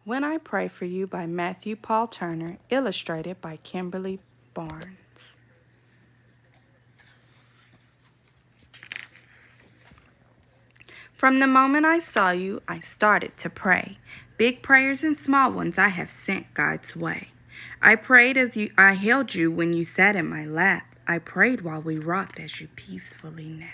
When I Pray for You by Matthew Paul Turner, illustrated by Kimberly Barnes. From the moment I saw you, I started to pray. Big prayers and small ones I have sent God's way. I prayed as I held you when you sat in my lap. I prayed while we rocked as you peacefully napped.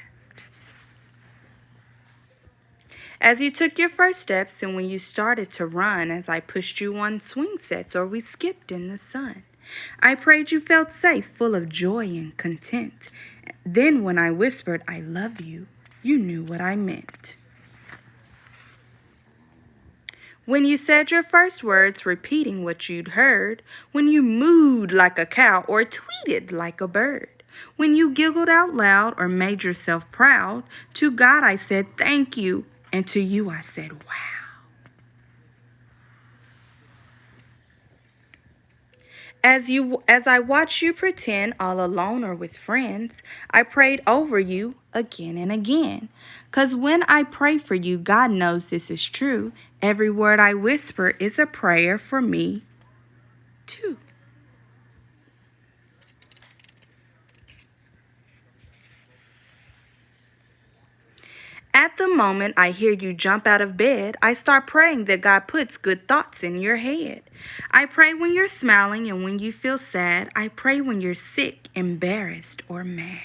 As you took your first steps and when you started to run, as I pushed you on swing sets or we skipped in the sun. I prayed you felt safe, full of joy and content. Then when I whispered, I love you, you knew what I meant. When you said your first words, repeating what you'd heard, when you mooed like a cow or tweeted like a bird, when you giggled out loud or made yourself proud, to God I said thank you, and to you I said wow. As I watched you pretend all alone or with friends, I prayed over you again and again. 'Cause when I pray for you, God knows this is true. Every word I whisper is a prayer for me, too. At the moment I hear you jump out of bed, I start praying that God puts good thoughts in your head. I pray when you're smiling and when you feel sad. I pray when you're sick, embarrassed, or mad.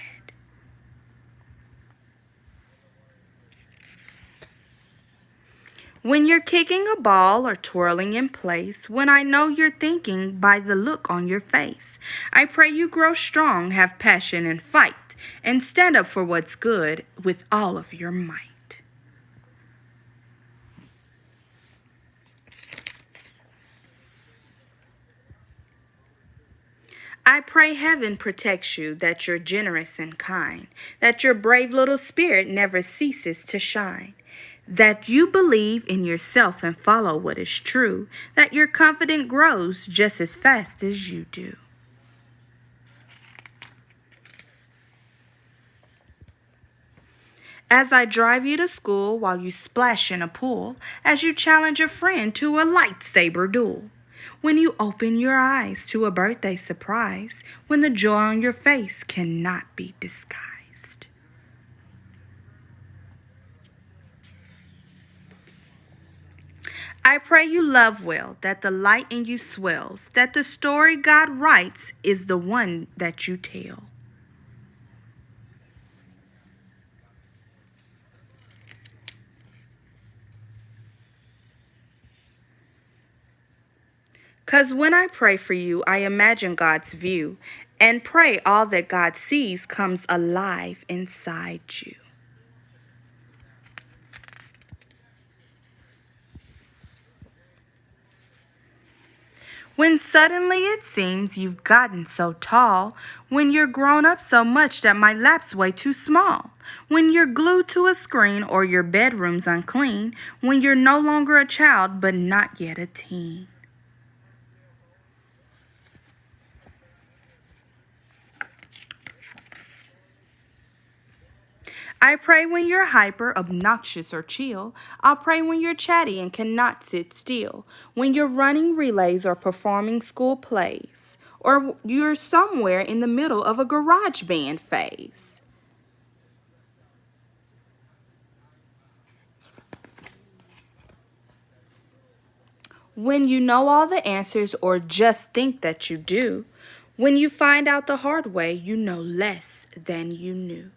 When you're kicking a ball or twirling in place, when I know you're thinking by the look on your face, I pray you grow strong, have passion and fight, and stand up for what's good with all of your might. I pray heaven protects you, that you're generous and kind, that your brave little spirit never ceases to shine, that you believe in yourself and follow what is true, that your confidence grows just as fast as you do. As I drive you to school while you splash in a pool, as you challenge a friend to a lightsaber duel. When you open your eyes to a birthday surprise, when the joy on your face cannot be disguised. I pray you love well, that the light in you swells, that the story God writes is the one that you tell. 'Cause when I pray for you, I imagine God's view and pray all that God sees comes alive inside you. When suddenly it seems you've gotten so tall, when you're grown up so much that my lap's way too small, when you're glued to a screen or your bedroom's unclean, when you're no longer a child but not yet a teen. I pray when you're hyper, obnoxious, or chill. I'll pray when you're chatty and cannot sit still. When you're running relays or performing school plays. Or you're somewhere in the middle of a garage band phase. When you know all the answers or just think that you do. When you find out the hard way, you know less than you knew.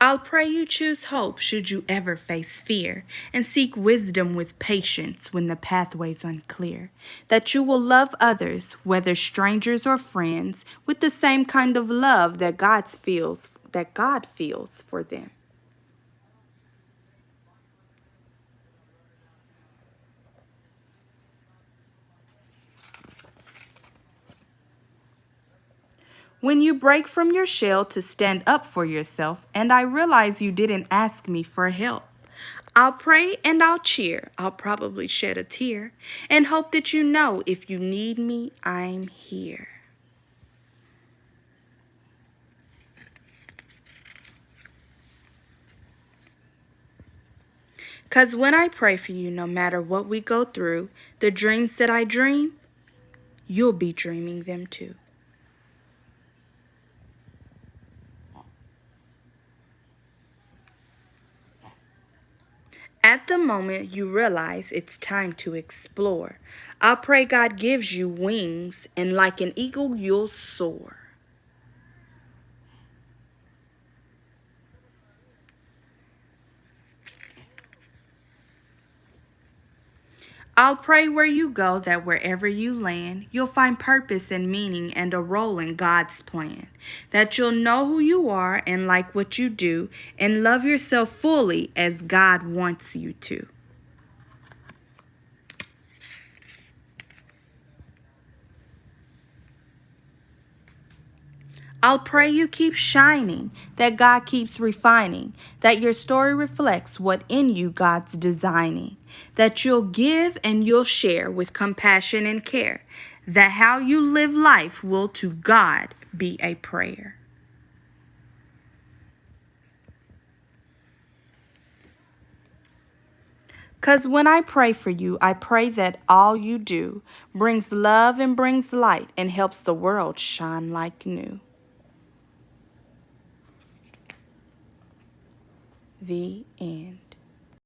I'll pray you choose hope should you ever face fear, and seek wisdom with patience when the pathway's unclear. That you will love others, whether strangers or friends, with the same kind of love that God feels for them. When you break from your shell to stand up for yourself, and I realize you didn't ask me for help. I'll pray and I'll cheer. I'll probably shed a tear and hope that you know if you need me, I'm here. 'Cause when I pray for you, no matter what we go through, the dreams that I dream, you'll be dreaming them too. At the moment you realize it's time to explore, I'll pray God gives you wings and like an eagle you'll soar. I'll pray where you go that wherever you land, you'll find purpose and meaning and a role in God's plan. That you'll know who you are and like what you do and love yourself fully as God wants you to. I'll pray you keep shining, that God keeps refining, that your story reflects what in you God's designing, that you'll give and you'll share with compassion and care, that how you live life will to God be a prayer. 'Cause when I pray for you, I pray that all you do brings love and brings light and helps the world shine like new. The end.